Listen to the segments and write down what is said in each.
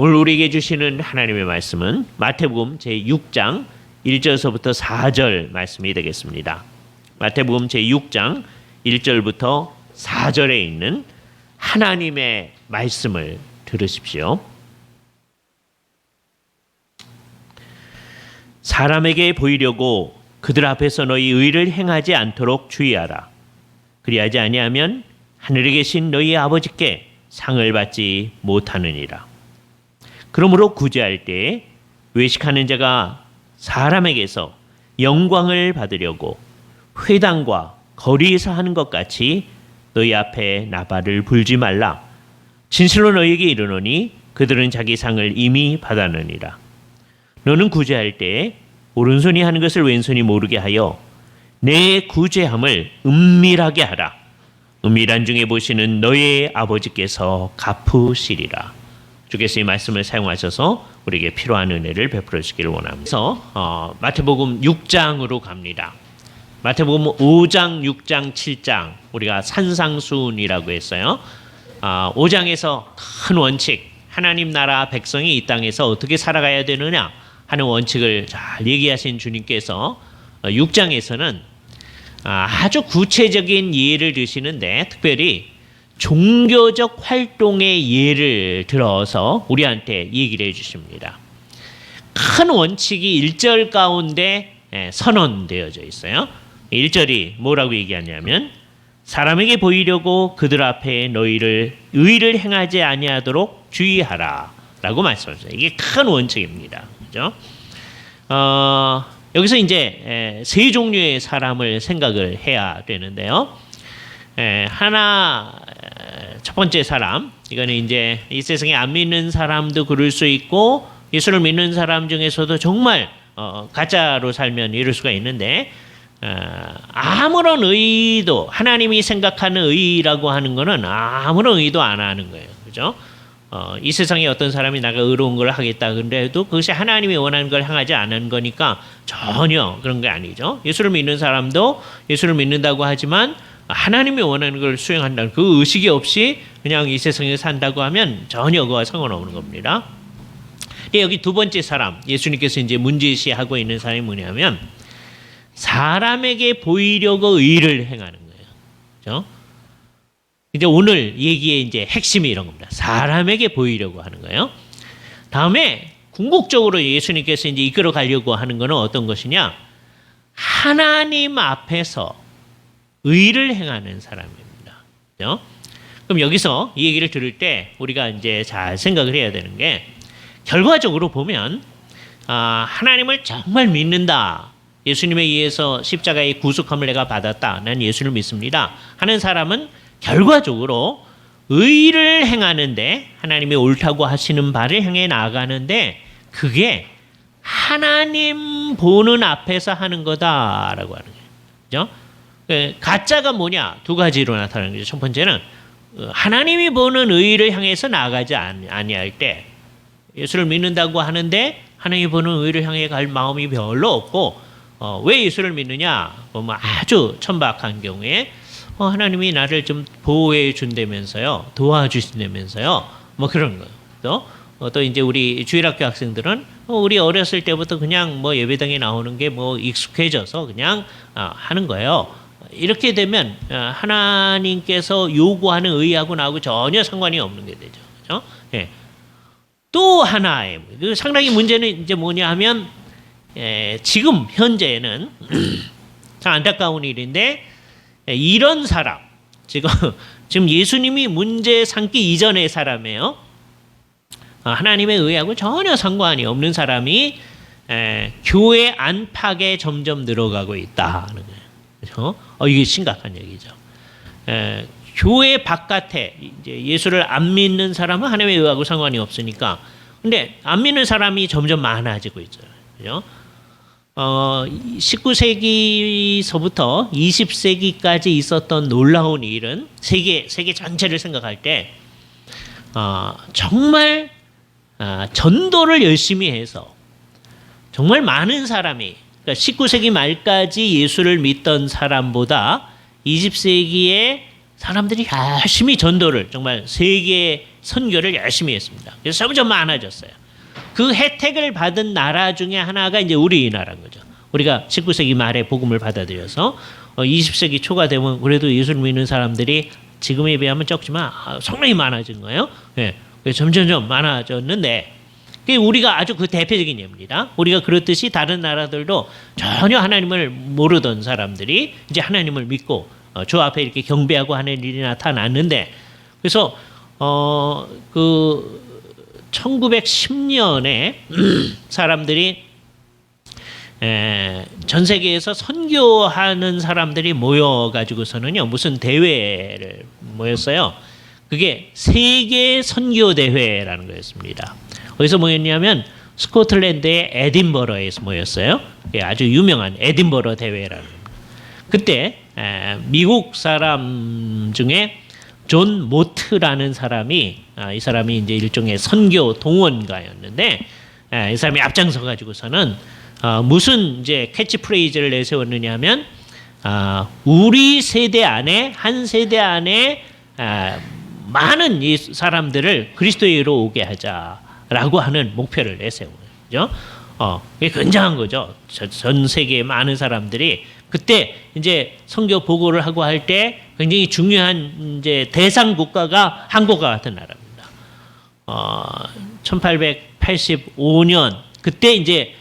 오늘 우리에게 주시는 하나님의 말씀은 마태복음 제6장 1절서부터 4절 말씀이 되겠습니다. 마태복음 제6장 1절부터 4절에 있는 하나님의 말씀을 들으십시오. 사람에게 보이려고 그들 앞에서 너희 의를 행하지 않도록 주의하라. 그리하지 아니하면 하늘에 계신 너희 아버지께 상을 받지 못하느니라. 그러므로 구제할 때에 외식하는 자가 사람에게서 영광을 받으려고 회당과 거리에서 하는 것 같이 너희 앞에 나발을 불지 말라. 진실로 너희에게 이르노니 그들은 자기 상을 이미 받았느니라. 너는 구제할 때에 오른손이 하는 것을 왼손이 모르게 하여 내 구제함을 은밀하게 하라. 은밀한 중에 보시는 너의 아버지께서 갚으시리라. 주께서 이 말씀을 사용하셔서 우리에게 필요한 은혜를 베풀어 주시기를 원합니다. 그래서 마태복음 6장으로 갑니다. 마태복음 5장, 6장, 7장 우리가 산상수훈이라고 했어요. 5장에서 큰 원칙, 하나님 나라 백성이 이 땅에서 어떻게 살아가야 되느냐 하는 원칙을 잘 얘기하신 주님께서 6장에서는 아주 구체적인 예를 드시는데 특별히 종교적 활동의 예를 들어서 우리한테 얘기를 해주십니다. 큰 원칙이 1절 가운데 선언되어져 있어요. 1절이 뭐라고 얘기하냐면 사람에게 보이려고 그들 앞에 너희를 의를 행하지 아니하도록 주의하라 라고 말씀하셨어요. 이게 큰 원칙입니다. 그죠? 여기서 이제 세 종류의 사람을 생각을 해야 되는데요. 첫 번째 사람, 이거는 이제 이 세상에 안 믿는 사람도 그럴 수 있고 예수를 믿는 사람 중에서도 정말 가짜로 살면 이럴 수가 있는데 아무런 의도, 하나님이 생각하는 의라고 하는 거는 아무런 의도 안 하는 거예요. 그죠? 이 세상에 어떤 사람이 내가 의로운 걸 하겠다 그런데도 그것이 하나님이 원하는 걸 향하지 않은 거니까 전혀 그런 게 아니죠. 예수를 믿는 사람도 예수를 믿는다고 하지만 하나님이 원하는 걸 수행한다는 그 의식이 없이 그냥 이 세상에 산다고 하면 전혀 그와 상관없는 겁니다. 근데 여기 두 번째 사람, 예수님께서 이제 문제시하고 있는 사람이 뭐냐면 사람에게 보이려고 의를 행하는 거예요. 그렇죠? 이제 오늘 얘기의 이제 핵심이 이런 겁니다. 사람에게 보이려고 하는 거예요. 다음에 궁극적으로 예수님께서 이제 이끌어 가려고 하는 것은 어떤 것이냐? 하나님 앞에서 의를 행하는 사람입니다. 그렇죠? 그럼 여기서 이 얘기를 들을 때 우리가 이제 잘 생각을 해야 되는 게 결과적으로 보면 하나님을 정말 믿는다. 예수님에 의해서 십자가의 구속함을 내가 받았다. 난 예수를 믿습니다. 하는 사람은 결과적으로 의를 행하는데 하나님이 옳다고 하시는 바를 향해 나아가는데 그게 하나님 보는 앞에서 하는 거다라고 하는 거예요. 그죠? 가짜가 뭐냐? 두 가지로 나타나는 거죠. 첫 번째는 하나님이 보는 의를 향해서 나아가지 아니할 때 예수를 믿는다고 하는데 하나님이 보는 의를 향해 갈 마음이 별로 없고 왜 예수를 믿느냐? 뭐 아주 천박한 경우에 하나님이 나를 좀 보호해 준다면서요, 도와주신다면서요, 뭐 그런 거. 또 이제 우리 주일학교 학생들은 우리 어렸을 때부터 그냥 뭐 예배당에 나오는 게 뭐 익숙해져서 그냥 하는 거예요. 이렇게 되면 하나님께서 요구하는 의하고 나하고 전혀 상관이 없는 게 되죠. 그렇죠? 예. 또 하나의 상당히 문제는 이제 뭐냐 하면 지금 현재는 참 안타까운 일인데 이런 사람 지금 예수님이 문제 삼기 이전의 사람이에요. 하나님의 의하고 전혀 상관이 없는 사람이 교회 안팎에 점점 늘어가고 있다는 거예요. 그렇죠? 이게 심각한 얘기죠. 교회 바깥에 이제 예수를 안 믿는 사람은 하나님의 의하고 상관이 없으니까. 근데 안 믿는 사람이 점점 많아지고 있어요. 그렇죠? 19세기서부터 20세기까지 있었던 놀라운 일은 세계 전체를 생각할 때 정말 전도를 열심히 해서 정말 많은 사람이 그러니까 19세기 말까지 예수를 믿던 사람보다 20세기에 사람들이 열심히 전도를 정말 세계 선교를 열심히 했습니다. 그래서 점점 많아졌어요. 그 혜택을 받은 나라 중에 하나가 이제 우리나라인 거죠. 우리가 19세기 말에 복음을 받아들여서 20세기 초가 되면 그래도 예수를 믿는 사람들이 지금에 비하면 적지만 상당히 많아진 거예요. 예. 점점점 많아졌는데 우리가 아주 그 대표적인 예입니다. 우리가 그렇듯이 다른 나라들도 전혀 하나님을 모르던 사람들이 이제 하나님을 믿고 주 앞에 이렇게 경배하고 하는 일이 나타났는데 그래서 그 1910년에 사람들이 전 세계에서 선교하는 사람들이 모여가지고서는요 무슨 대회를 모였어요. 그게 세계 선교 대회라는 거였습니다. 어디서 모였냐면 스코틀랜드의 에딘버러에서 모였어요. 아주 유명한 에딘버러 대회라는 겁니다. 그때 미국 사람 중에 존 모트라는 사람이 이 사람이 이제 일종의 선교 동원가였는데 이 사람이 앞장서 가지고서는 무슨 이제 캐치프레이즈를 내세웠느냐면 우리 세대 안에 한 세대 안에 많은 이 사람들을 그리스도의로 오게 하자라고 하는 목표를 내세운 거죠. 이게 굉장한 거죠. 전 세계의 많은 사람들이 그때 이제 선교 보고를 하고 할 때 굉장히 중요한 이제 대상 국가가 한국과 같은 나라입니다. 1885년 그때 이제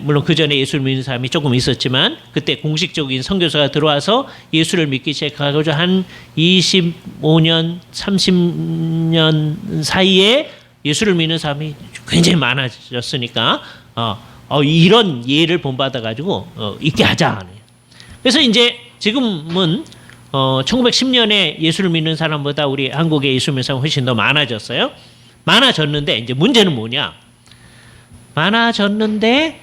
물론 그 전에 예수를 믿는 사람이 조금 있었지만 그때 공식적인 선교사가 들어와서 예수를 믿기 시작하고 한 25년, 30년 사이에 예수를 믿는 사람이 굉장히 많아졌으니까 이런 예를 본받아 가지고 있게 하자. 그래서 이제 지금은 1910년에 예수를 믿는 사람보다 우리 한국의 예수 믿는 사람 훨씬 더 많아졌어요. 많아졌는데 이제 문제는 뭐냐? 많아졌는데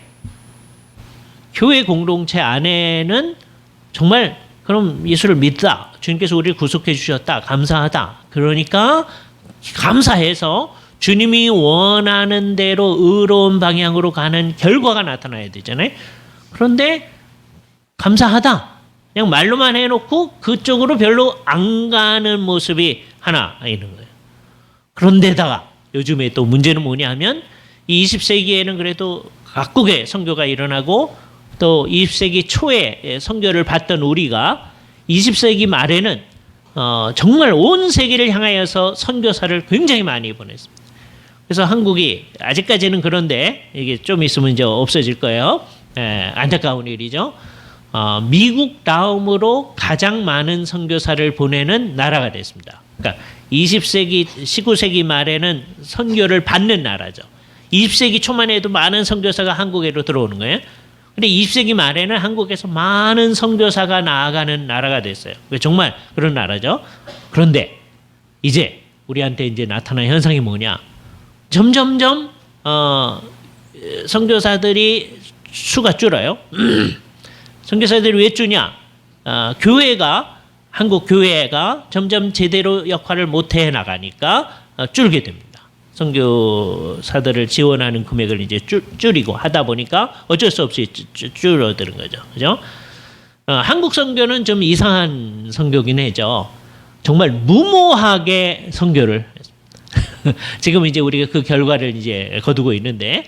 교회 공동체 안에는 정말 그럼 예수를 믿다. 주님께서 우리를 구속해 주셨다. 감사하다. 그러니까 감사해서 주님이 원하는 대로 의로운 방향으로 가는 결과가 나타나야 되잖아요. 그런데 감사하다. 그냥 말로만 해놓고 그쪽으로 별로 안 가는 모습이 하나 있는 거예요. 그런데다가 요즘에 또 문제는 뭐냐 하면 이 20세기에는 그래도 각국의 선교가 일어나고 또 20세기 초에 선교를 받던 우리가 20세기 말에는 정말 온 세계를 향하여서 선교사를 굉장히 많이 보냈습니다. 그래서 한국이 아직까지는 그런데 이게 좀 있으면 이제 없어질 거예요. 안타까운 일이죠. 미국 다음으로 가장 많은 선교사를 보내는 나라가 됐습니다. 그러니까 20세기, 19세기 말에는 선교를 받는 나라죠. 20세기 초만 해도 많은 선교사가 한국에로 들어오는 거예요. 근데 20세기 말에는 한국에서 많은 선교사가 나아가는 나라가 됐어요. 정말 그런 나라죠. 그런데 이제 우리한테 이제 나타난 현상이 뭐냐? 점점점 선교사들이 수가 줄어요. 선교사들이 왜 주냐? 교회가 한국 교회가 점점 제대로 역할을 못해 나가니까 줄게 됩니다. 선교사들을 지원하는 금액을 이제 줄이고 하다 보니까 어쩔 수 없이 줄어드는 거죠. 그죠? 한국 선교는 좀 이상한 선교긴 해죠. 정말 무모하게 선교를 지금 이제 우리가 그 결과를 이제 거두고 있는데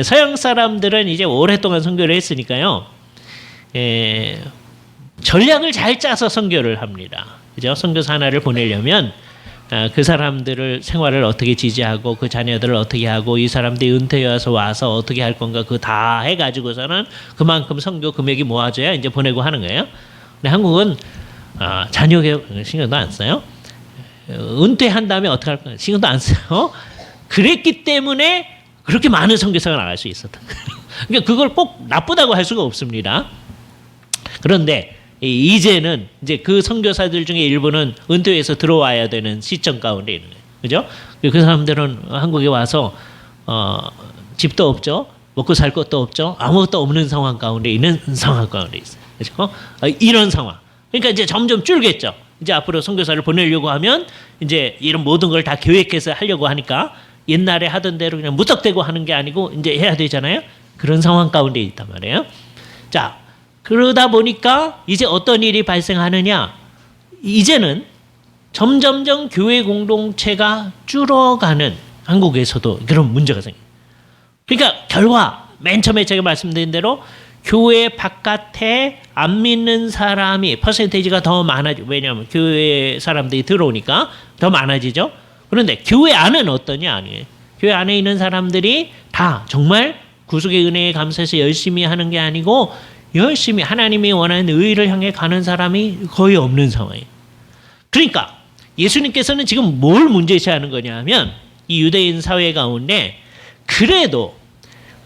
서양 사람들은 이제 오랫동안 선교를 했으니까요. 전략을 잘 짜서 선교를 합니다. 그죠? 선교사 하나를 보내려면 그 사람들을 생활을 어떻게 지지하고 그 자녀들을 어떻게 하고 이 사람들이 은퇴해 와서 어떻게 할 건가 그 다 해가지고서는 그만큼 선교 금액이 모아져야 이제 보내고 하는 거예요. 근데 한국은 자녀 교육 신경도 안 써요. 은퇴한 다음에 어떻게 할 건가 신경도 안 써요. 그랬기 때문에 그렇게 많은 선교사가 나갈 수 있었던 거예요. 그러니까 그걸 꼭 나쁘다고 할 수가 없습니다. 그런데 이제는 이제 그 선교사들 중에 일부는 은퇴해서 들어와야 되는 시점 가운데 있는 거예요. 그죠? 그 사람들은 한국에 와서 집도 없죠. 먹고 살 것도 없죠. 아무것도 없는 상황 가운데 있는 상황 가운데 있어요. 그죠? 이런 상황. 그러니까 이제 점점 줄겠죠. 이제 앞으로 선교사를 보내려고 하면 이제 이런 모든 걸 다 계획해서 하려고 하니까 옛날에 하던 대로 그냥 무턱대고 하는 게 아니고 이제 해야 되잖아요. 그런 상황 가운데 있단 말이에요. 자, 그러다 보니까 이제 어떤 일이 발생하느냐? 이제는 점점점 교회 공동체가 줄어가는 한국에서도 그런 문제가 생겨요. 그러니까 결과 맨 처음에 제가 말씀드린 대로 교회 바깥에 안 믿는 사람이 퍼센테이지가 더 많아지죠. 왜냐하면 교회 사람들이 들어오니까 더 많아지죠. 그런데 교회 안은 어떠냐 아니에요. 교회 안에 있는 사람들이 다 정말 구속의 은혜에 감사해서 열심히 하는 게 아니고 열심히 하나님이 원하는 의를 향해 가는 사람이 거의 없는 상황이에요. 그러니까 예수님께서는 지금 뭘 문제시하는 거냐 하면 이 유대인 사회 가운데 그래도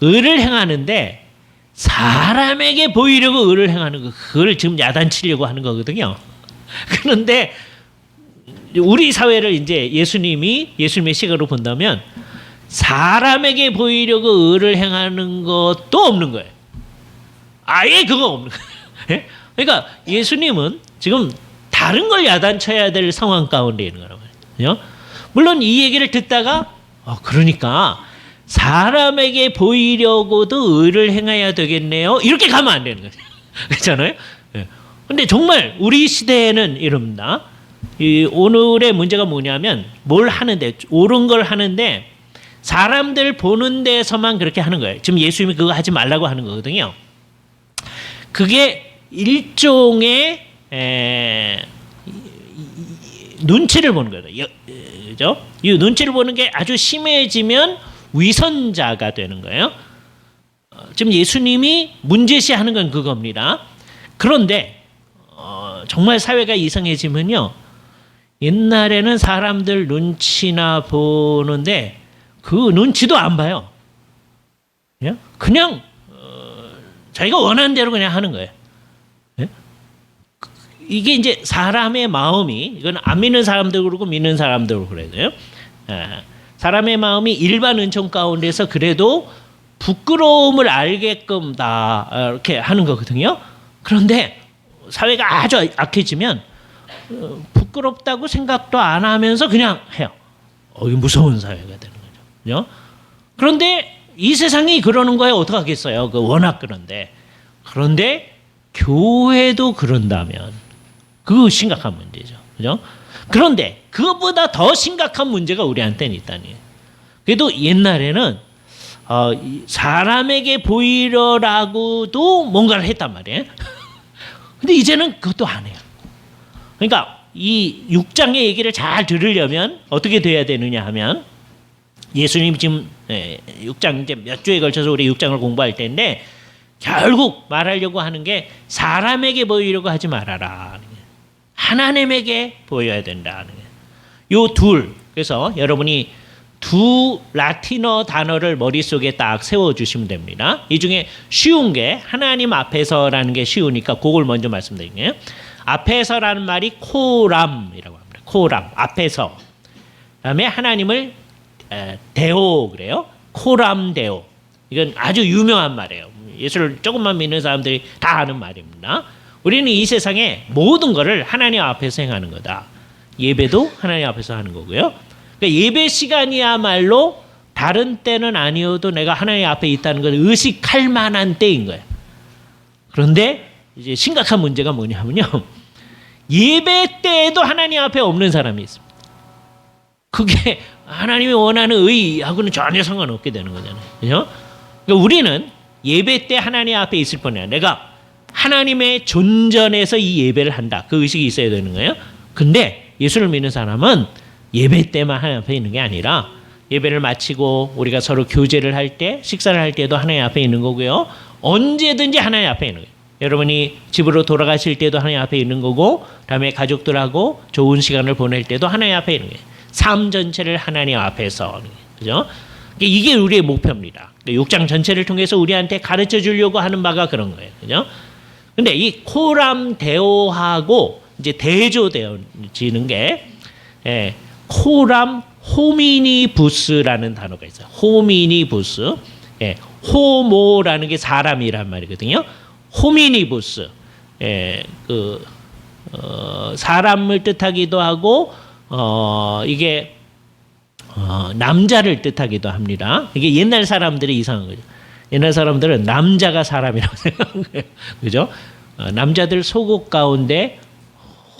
의를 행하는데 사람에게 보이려고 의를 행하는 거, 그걸 지금 야단치려고 하는 거거든요. 그런데 우리 사회를 이제 예수님의 시각으로 본다면 사람에게 보이려고 의를 행하는 것도 없는 거예요. 아예 그거 없는 거예요. 그러니까 예수님은 지금 다른 걸 야단쳐야 될 상황 가운데 있는 거란 말이에요. 물론 이 얘기를 듣다가 그러니까 사람에게 보이려고도 의를 행해야 되겠네요. 이렇게 가면 안 되는 거죠. 그렇잖아요. 그런데 정말 우리 시대에는 이럽니다. 이 오늘의 문제가 뭐냐면 뭘 하는데 옳은 걸 하는데 사람들 보는 데서만 그렇게 하는 거예요. 지금 예수님이 그거 하지 말라고 하는 거거든요. 그게 일종의 눈치를 보는 거예요. 그죠? 이 눈치를 보는 게 아주 심해지면 위선자가 되는 거예요. 지금 예수님이 문제시하는 건 그겁니다. 그런데 정말 사회가 이상해지면요. 옛날에는 사람들 눈치나 보는데 그 눈치도 안 봐요. 그냥 자기가 원하는 대로 그냥 하는 거예요. 이게 이제 사람의 마음이 이건 안 믿는 사람도 그렇고 믿는 사람도 그래야 돼요. 사람의 마음이 일반 은총 가운데서 그래도 부끄러움을 알게끔 다 이렇게 하는 거거든요. 그런데 사회가 아주 악해지면 부끄럽다고 생각도 안 하면서 그냥 해요. 이게 무서운 사회가 되는 거죠. 그죠? 그런데 이 세상이 그러는 거에 어떡하겠어요? 워낙 그런데. 그런데 교회도 그런다면 그거 심각한 문제죠. 그죠? 그런데 그것보다 더 심각한 문제가 우리한테는 있다니. 그래도 옛날에는 사람에게 보이려라고도 뭔가를 했단 말이에요. 근데 이제는 그것도 안 해요. 그러니까 이 6장의 얘기를 잘 들으려면 어떻게 돼야 되느냐 하면 예수님이 지금 6장 이제 몇 주에 걸쳐서 우리 6장을 공부할 텐데 결국 말하려고 하는 게 사람에게 보이려고 하지 말아라. 하나님에게 보여야 된다는 거예요. 요 둘. 그래서 여러분이 두 라틴어 단어를 머릿속에 딱 세워주시면 됩니다. 이 중에 쉬운 게 하나님 앞에서라는 게 쉬우니까 그걸 먼저 말씀드릴게요. 앞에서라는 말이 코람이라고 합니다. 코람, 앞에서. 그다음에 하나님을 데오 그래요. 코람 데오. 이건 아주 유명한 말이에요. 예수를 조금만 믿는 사람들이 다 아는 말입니다. 우리는 이 세상에 모든 것을 하나님 앞에서 행하는 거다. 예배도 하나님 앞에서 하는 거고요. 그러니까 예배 시간이야말로 다른 때는 아니어도 내가 하나님 앞에 있다는 걸 의식할 만한 때인 거예요. 그런데 이제 심각한 문제가 뭐냐면요. 예배 때에도 하나님 앞에 없는 사람이 있습니다. 그게 하나님이 원하는 의하고는 전혀 상관없게 되는 거잖아요. 그렇죠? 그러니까 우리는 예배 때 하나님 앞에 있을 뿐이야. 내가 하나님의 존전에서 이 예배를 한다. 그 의식이 있어야 되는 거예요. 근데 예수를 믿는 사람은 예배 때만 하나님 앞에 있는 게 아니라 예배를 마치고 우리가 서로 교제를 할 때, 식사를 할 때도 하나님 앞에 있는 거고요. 언제든지 하나님 앞에 있는 거예요. 여러분이 집으로 돌아가실 때도 하나님 앞에 있는 거고, 다음에 가족들하고 좋은 시간을 보낼 때도 하나님 앞에 있는 거예요. 삶 전체를 하나님 앞에서. 그죠? 이게 우리의 목표입니다. 6장 전체를 통해서 우리한테 가르쳐 주려고 하는 바가 그런 거예요. 그죠? 근데 이 코람 데오하고 이제 대조되어지는 게 코람 호미니부스라는 단어가 있어요. 호미니부스. 호모라는 게 사람이란 말이거든요. 호미니부스. 사람을 뜻하기도 하고 이게 남자를 뜻하기도 합니다. 이게 옛날 사람들이 이상한 거죠. 옛날 사람들은 남자가 사람이라고 생각해요. 그죠? 남자들 속옷 가운데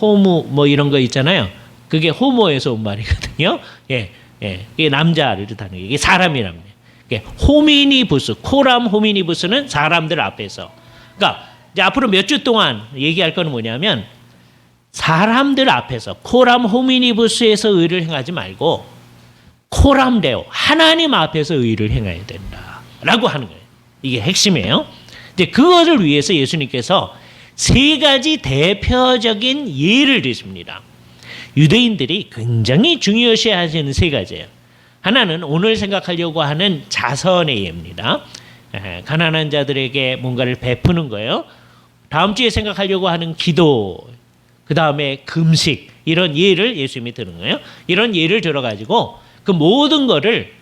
호무 뭐 이런 거 있잖아요. 그게 호모에서 온 말이거든요. 예, 예, 이게 남자를 뜻하는 게 이게 사람이랍니다. 이게 호미니부스, 코람 호미니부스는 사람들 앞에서. 그러니까 이제 앞으로 몇 주 동안 얘기할 거는 뭐냐면 사람들 앞에서 코람 호미니부스에서 의를 행하지 말고 코람 데오 하나님 앞에서 의를 행해야 된다라고 하는 거예요. 이게 핵심이에요. 이제 그것을 위해서 예수님께서 세 가지 대표적인 예를 드십니다. 유대인들이 굉장히 중요시 하시는 세 가지예요. 하나는 오늘 생각하려고 하는 자선의 예입니다. 가난한 자들에게 뭔가를 베푸는 거예요. 다음 주에 생각하려고 하는 기도, 그 다음에 금식, 이런 예를 예수님이 드는 거예요. 이런 예를 들어가지고 그 모든 거를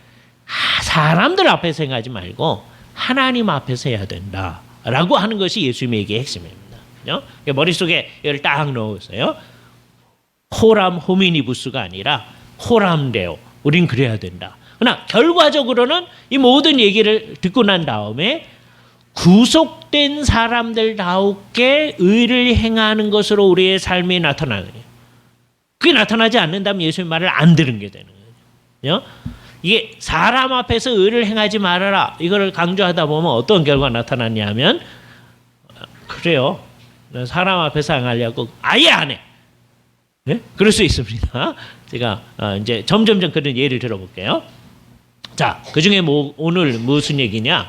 사람들 앞에서 행하지 말고 하나님 앞에서 해야 된다라고 하는 것이 예수님의 얘기의 핵심입니다. 그죠? 머릿속에 이걸 딱 넣으세요. 코람 호미니부스가 아니라 코람 데오. 우린 그래야 된다. 그러나 결과적으로는 이 모든 얘기를 듣고 난 다음에 구속된 사람들다우게 의를 행하는 것으로 우리의 삶이 나타나는 거예요. 그게 나타나지 않는다면 예수님 말을 안 들은 게 되는 거예요. 이게 사람 앞에서 의를 행하지 말아라. 이거를 강조하다 보면 어떤 결과가 나타났냐면 그래요. 사람 앞에서 행하려고 아예 안 해. 네? 그럴 수 있습니다. 제가 이제 점점점 그런 예를 들어볼게요. 자, 그 중에 오늘 무슨 얘기냐?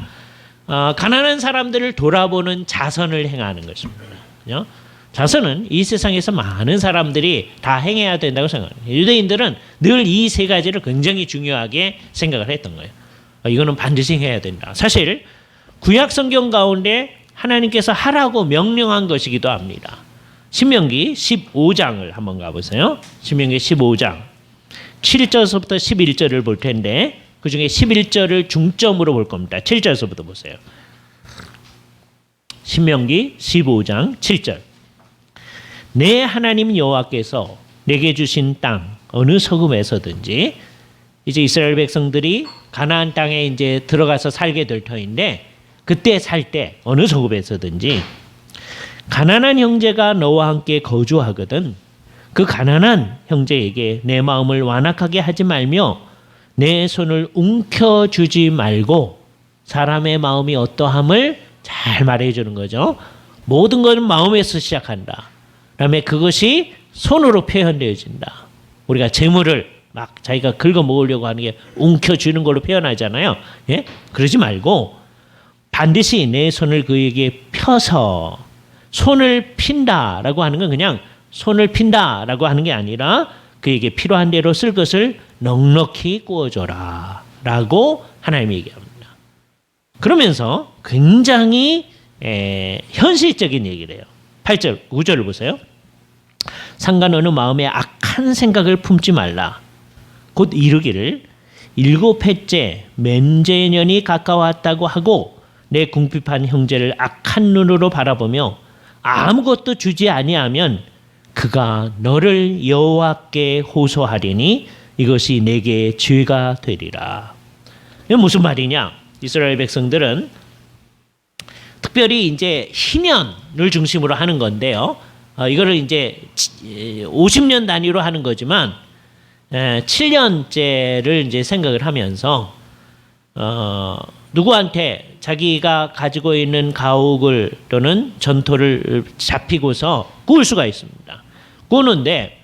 가난한 사람들을 돌아보는 자선을 행하는 것입니다. 그죠? 자선은 이 세상에서 많은 사람들이 다 행해야 된다고 생각합니다. 유대인들은 늘 이 세 가지를 굉장히 중요하게 생각을 했던 거예요. 이거는 반드시 해야 된다. 사실 구약 성경 가운데 하나님께서 하라고 명령한 것이기도 합니다. 신명기 15장을 한번 가보세요. 신명기 15장 7절서부터 11절을 볼 텐데 그 중에 11절을 중점으로 볼 겁니다. 7절서부터 보세요. 신명기 15장 7절. 내 하나님 여호와께서 내게 주신 땅 어느 서금에서든지 이제 이스라엘 백성들이 가나안 땅에 이제 들어가서 살게 될 터인데 그때 살 때 어느 서금에서든지 가난한 형제가 너와 함께 거주하거든 그 가난한 형제에게 내 마음을 완악하게 하지 말며 내 손을 움켜쥐지 말고 사람의 마음이 어떠함을 잘 말해주는 거죠. 모든 것은 마음에서 시작한다. 그다음에 그것이 손으로 표현되어진다. 우리가 재물을 막 자기가 긁어 먹으려고 하는 게 움켜쥐는 걸로 표현하잖아요. 예? 그러지 말고 반드시 내 손을 그에게 펴서 손을 핀다라고 하는 건 그냥 손을 핀다라고 하는 게 아니라 그에게 필요한 대로 쓸 것을 넉넉히 구워줘라 라고 하나님이 얘기합니다. 그러면서 굉장히 현실적인 얘기를 해요. 8절, 9절을 보세요. 상관없는 마음에 악한 생각을 품지 말라. 곧 이르기를 7회째 면제년이 가까웠다고 하고 내 궁핍한 형제를 악한 눈으로 바라보며 아무것도 주지 아니하면 그가 너를 여호와께 호소하리니 이것이 내게 죄가 되리라. 이게 무슨 말이냐? 이스라엘 백성들은 특별히 이제 희년을 중심으로 하는 건데요. 이거를 이제 50년 단위로 하는 거지만 7년째를 이제 생각을 하면서 누구한테 자기가 가지고 있는 가옥을 또는 전토를 잡히고서 구울 수가 있습니다. 구우는데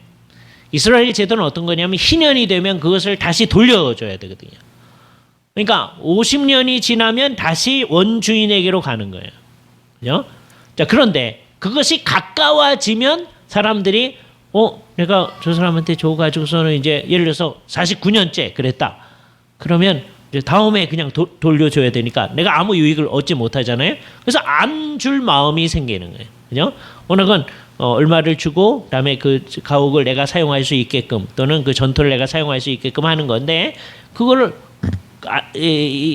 이스라엘 제도는 어떤 거냐면 희년이 되면 그것을 다시 돌려줘야 되거든요. 그러니까 50년이 지나면 다시 원주인에게로 가는 거예요. 그죠? 자, 그런데 그것이 가까워지면 사람들이 내가 저 사람한테 줘가지고서는 이제 예를 들어서 49년째 그랬다. 그러면 이제 다음에 그냥 돌려줘야 되니까 내가 아무 유익을 얻지 못하잖아요. 그래서 안 줄 마음이 생기는 거예요. 그죠? 어느 건 얼마를 주고 그다음에 그 가옥을 내가 사용할 수 있게끔 또는 그 전토를 내가 사용할 수 있게끔 하는 건데 그거를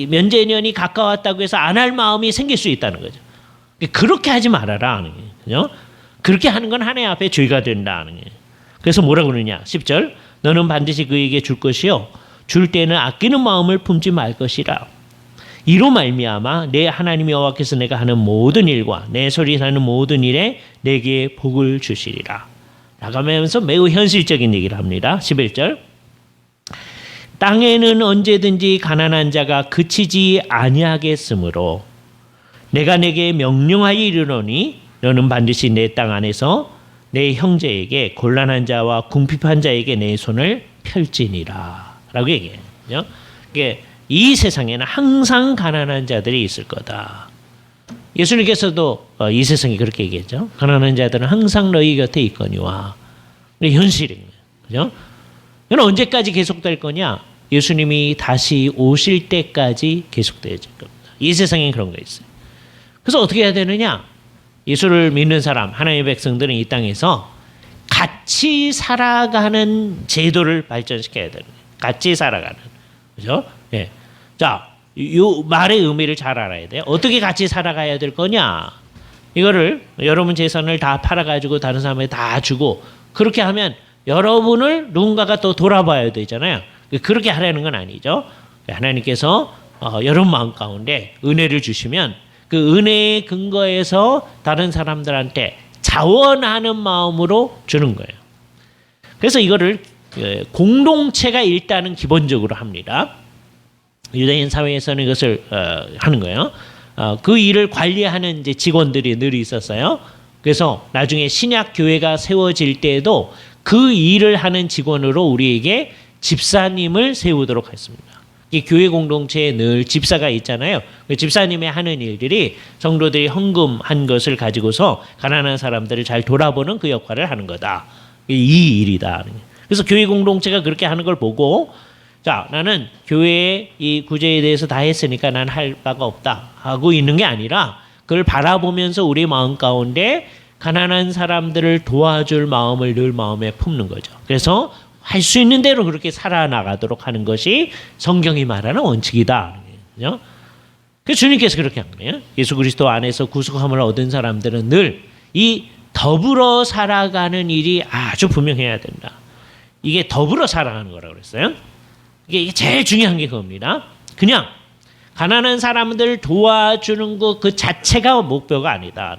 면제년이 가까웠다고 해서 안 할 마음이 생길 수 있다는 거죠. 그렇게 하지 말아라 하는 거예요. 그죠? 그렇게 하는 건 하나님 앞에 죄가 된다는 거예요. 그래서 뭐라고 그러냐? 10절. 너는 반드시 그에게 줄 것이요 줄 때는 아끼는 마음을 품지 말 것이라. 이로 말미암아 내 하나님 여호와께서 내가 하는 모든 일과 내 소리 하는 모든 일에 내게 복을 주시리라. 라고 하면서 매우 현실적인 얘기를 합니다. 11절. 땅에는 언제든지 가난한 자가 그치지 아니하겠으므로 내가 내게 명령하여 이르노니 너는 반드시 내 땅 안에서 내 형제에게 곤란한 자와 궁핍한 자에게 내 손을 펼지니라 라고 얘기해요. 이게 이 세상에는 항상 가난한 자들이 있을 거다. 예수님께서도 이 세상에 그렇게 얘기했죠. 가난한 자들은 항상 너희 곁에 있거니와. 현실인 거예요. 그죠? 이건 언제까지 계속될 거냐? 예수님이 다시 오실 때까지 계속되어질 겁니다. 이 세상에 그런 거 있어요. 그래서 어떻게 해야 되느냐? 예수를 믿는 사람, 하나님의 백성들은 이 땅에서 같이 살아가는 제도를 발전시켜야 되는 거예요. 같이 살아가는. 그죠? 예. 자, 이 말의 의미를 잘 알아야 돼요. 어떻게 같이 살아가야 될 거냐? 이거를 여러분 재산을 다 팔아가지고 다른 사람에게 다 주고 그렇게 하면 여러분을 누군가가 또 돌아봐야 되잖아요. 그렇게 하라는 건 아니죠. 하나님께서 여러분 마음 가운데 은혜를 주시면 그 은혜의 근거에서 다른 사람들한테 자원하는 마음으로 주는 거예요. 그래서 이거를 공동체가 일단은 기본적으로 합니다. 유대인 사회에서는 이것을 하는 거예요. 그 일을 관리하는 이제 직원들이 늘 있었어요. 그래서 나중에 신약 교회가 세워질 때에도 그 일을 하는 직원으로 우리에게 집사님을 세우도록 했습니다. 이 교회 공동체에 늘 집사가 있잖아요. 그 집사님의 하는 일들이 성도들이 헌금한 것을 가지고서 가난한 사람들을 잘 돌아보는 그 역할을 하는 거다. 이 일이다. 그래서 교회 공동체가 그렇게 하는 걸 보고 자, 나는 교회의 이 구제에 대해서 다 했으니까 난 할 바가 없다 하고 있는 게 아니라 그걸 바라보면서 우리 마음 가운데 가난한 사람들을 도와줄 마음을 늘 마음에 품는 거죠. 그래서 할 수 있는 대로 그렇게 살아나가도록 하는 것이 성경이 말하는 원칙이다. 그죠? 그래서 주님께서 그렇게 한 거예요. 예수 그리스도 안에서 구속함을 얻은 사람들은 늘 이 더불어 살아가는 일이 아주 분명해야 된다. 이게 더불어 살아가는 거라고 그랬어요. 이게 제일 중요한 게 그겁니다. 그냥 가난한 사람들을 도와주는 것 그 자체가 목표가 아니다.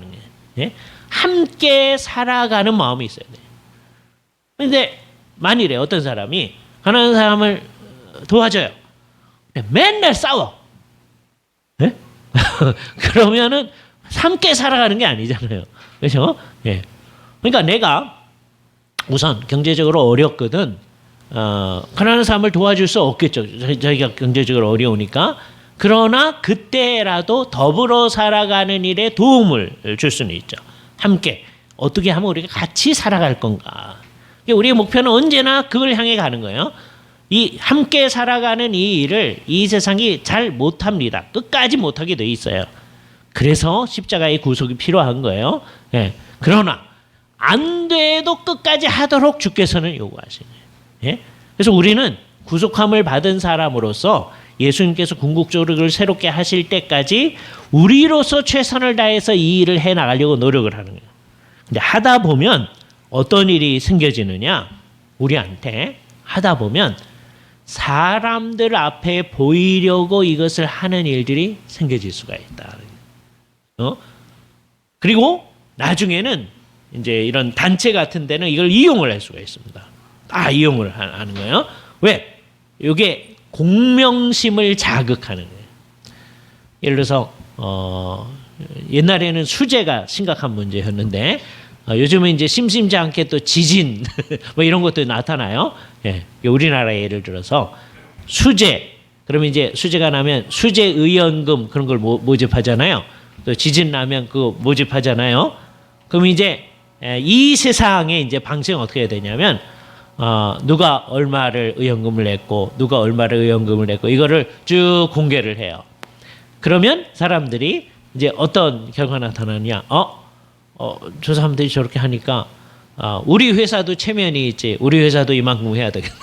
예? 함께 살아가는 마음이 있어야 돼요. 그런데 만일에 어떤 사람이 가난한 사람을 도와줘요. 맨날 싸워. 예? 그러면은 함께 살아가는 게 아니잖아요. 그렇죠? 예. 그러니까 내가 우선 경제적으로 어렵거든. 가난한 사람을 도와줄 수 없겠죠. 저희가 경제적으로 어려우니까. 그러나 그때라도 더불어 살아가는 일에 도움을 줄 수는 있죠. 함께 어떻게 하면 우리가 같이 살아갈 건가. 우리의 목표는 언제나 그걸 향해 가는 거예요. 이 함께 살아가는 이 일을 이 세상이 잘 못합니다. 끝까지 못하게 돼 있어요. 그래서 십자가의 구속이 필요한 거예요. 예. 그러나 안 돼도 끝까지 하도록 주께서는 요구하시네요. 예? 그래서 우리는 구속함을 받은 사람으로서 예수님께서 궁극적으로 그걸 새롭게 하실 때까지 우리로서 최선을 다해서 이 일을 해 나가려고 노력을 하는 거예요. 근데 하다 보면 어떤 일이 생겨지느냐? 우리한테 하다 보면 사람들 앞에 보이려고 이것을 하는 일들이 생겨질 수가 있다. 그리고 나중에는 이제 이런 단체 같은 데는 이걸 이용을 할 수가 있습니다. 이용을 하는 거예요. 왜? 이게 공명심을 자극하는 거예요. 예를 들어서 옛날에는 수재가 심각한 문제였는데 요즘은 이제 심심치 않게 또 지진 뭐 이런 것도 나타나요. 예, 우리나라 예를 들어서 수재, 그러면 이제 수재가 나면 수재 의연금 그런 걸 모집하잖아요. 또 지진 나면 그거 모집하잖아요. 그럼 이제 이 세상에 이제 방식은 어떻게 해야 되냐면 누가 얼마를 의연금을 냈고 누가 얼마를 의연금을 냈고 이거를 쭉 공개를 해요. 그러면 사람들이 이제 어떤 결과가 나타나냐? 저 사람들이 저렇게 하니까 우리 회사도 체면이 있지. 우리 회사도 이만큼 해야 되겠다.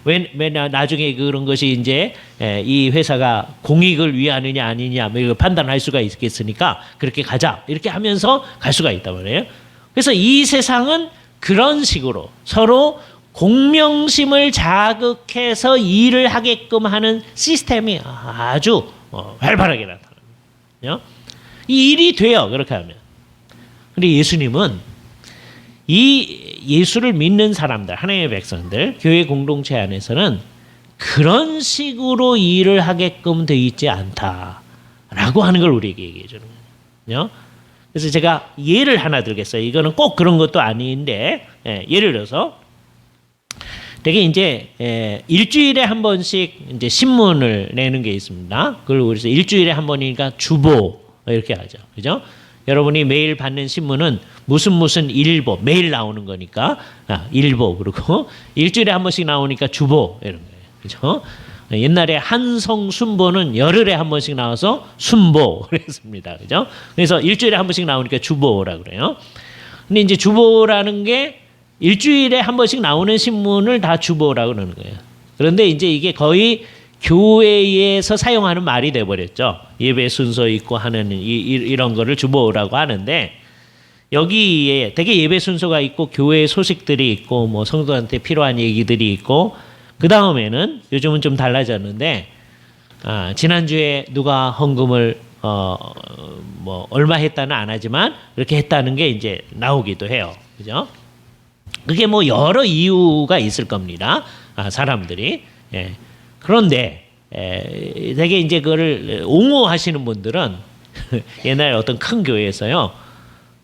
왜 나중에 그런 것이 이제 이 회사가 공익을 위하느냐 아니냐 뭐 이걸 판단할 수가 있겠으니까 그렇게 가자. 이렇게 하면서 갈 수가 있단 말이에요. 그래서 이 세상은 그런 식으로 서로 공명심을 자극해서 일을 하게끔 하는 시스템이 아주 활발하게 나타납니다. 이 일이 돼요. 그렇게 하면. 근데 예수님은 이 예수를 믿는 사람들, 하나님의 백성들, 교회 공동체 안에서는 그런 식으로 일을 하게끔 돼 있지 않다라고 하는 걸 우리에게 얘기해 주는 거예요. 그래서 제가 예를 하나 들겠어요. 이거는 꼭 그런 것도 아닌데, 예를 들어서 되게 이제 일주일에 한 번씩 이제 신문을 내는 게 있습니다. 그걸 그래서 일주일에 한 번이니까 주보 이렇게 하죠. 그죠? 여러분이 매일 받는 신문은 무슨 일보 매일 나오는 거니까 일보, 그리고 일주일에 한 번씩 나오니까 주보 이런 거예요. 그죠? 옛날에 한성 순보는 열흘에 한 번씩 나와서 순보 그랬습니다. 그죠? 그래서 일주일에 한 번씩 나오니까 주보라 그래요. 근데 이제 주보라는 게 일주일에 한 번씩 나오는 신문을 다 주보라고 그러는 거예요. 그런데 이제 이게 거의 교회에서 사용하는 말이 돼버렸죠. 예배 순서 있고 하는 이런 거를 주보라고 하는데, 여기에 되게 예배 순서가 있고 교회 소식들이 있고 뭐 성도한테 필요한 얘기들이 있고, 그 다음에는 요즘은 좀 달라졌는데, 지난주에 누가 헌금을 뭐 얼마 했다는 안 하지만 이렇게 했다는 게 이제 나오기도 해요. 그죠? 그게 뭐 여러 이유가 있을 겁니다. 사람들이. 그런데 되게 이제 그거를 옹호하시는 분들은 옛날에 어떤 큰 교회에서요,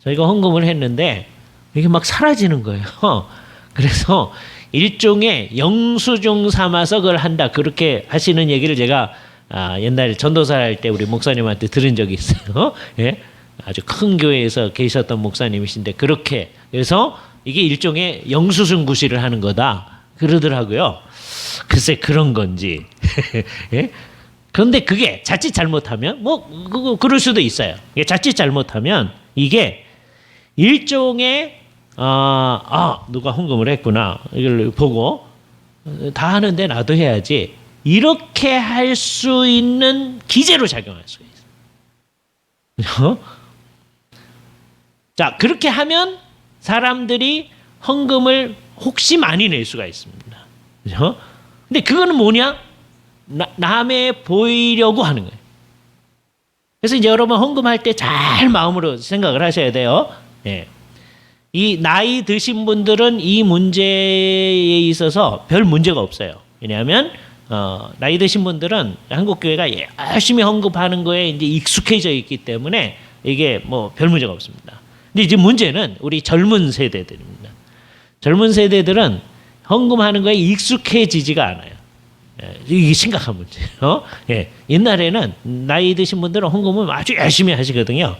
저희가 헌금을 했는데 이게 막 사라지는 거예요. 그래서 일종의 영수증 삼아서 그걸 한다, 그렇게 하시는 얘기를 제가 옛날에 전도사 할 때 우리 목사님한테 들은 적이 있어요. 아주 큰 교회에서 계셨던 목사님이신데, 그렇게 그래서 이게 일종의 영수증 구실을 하는 거다 그러더라고요. 글쎄 그런 건지. 그런데 그게 자칫 잘못하면 뭐 그럴 수도 있어요. 이게 자칫 잘못하면 이게 일종의 누가 헌금을 했구나 이걸 보고 다 하는데 나도 해야지, 이렇게 할 수 있는 기제로 작용할 수가 있어요. 자, 그렇게 하면 사람들이 헌금을 혹시 많이 낼 수가 있습니다. 그죠? 근데 그거는 뭐냐? 남에 보이려고 하는 거예요. 그래서 이제 여러분 헌금할 때 잘 마음으로 생각을 하셔야 돼요. 이 나이 드신 분들은 이 문제에 있어서 별 문제가 없어요. 왜냐하면 나이 드신 분들은 한국 교회가 열심히 헌금하는 거에 이제 익숙해져 있기 때문에 이게 뭐 별 문제가 없습니다. 근데 이제 문제는 우리 젊은 세대들입니다. 젊은 세대들은 헌금하는 거에 익숙해지지가 않아요. 이게 심각한 문제예요. 옛날에는 나이 드신 분들은 헌금을 아주 열심히 하시거든요.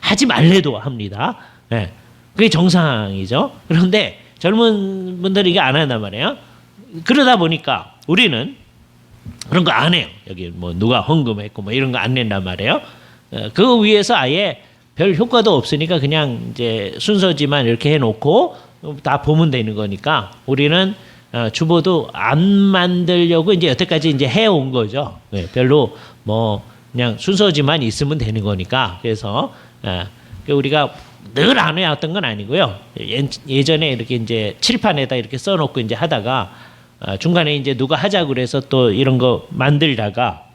하지 말래도 합니다. 그게 정상이죠. 그런데 젊은 분들이 이게 안 한단 말이에요. 그러다 보니까 우리는 그런 거 안 해요. 여기 뭐 누가 헌금했고 뭐 이런 거 안 낸단 말이에요. 그 위에서 아예 별 효과도 없으니까 그냥 이제 순서지만 이렇게 해놓고 다 보면 되는 거니까 우리는 주보도 안 만들려고 이제 여태까지 이제 해온 거죠. 별로 뭐 그냥 순서지만 있으면 되는 거니까. 그래서 우리가 늘 안 해왔던 건 아니고요. 예전에 이렇게 이제 칠판에다 이렇게 써놓고 이제 하다가 중간에 이제 누가 하자고 그래서 또 이런 거 만들다가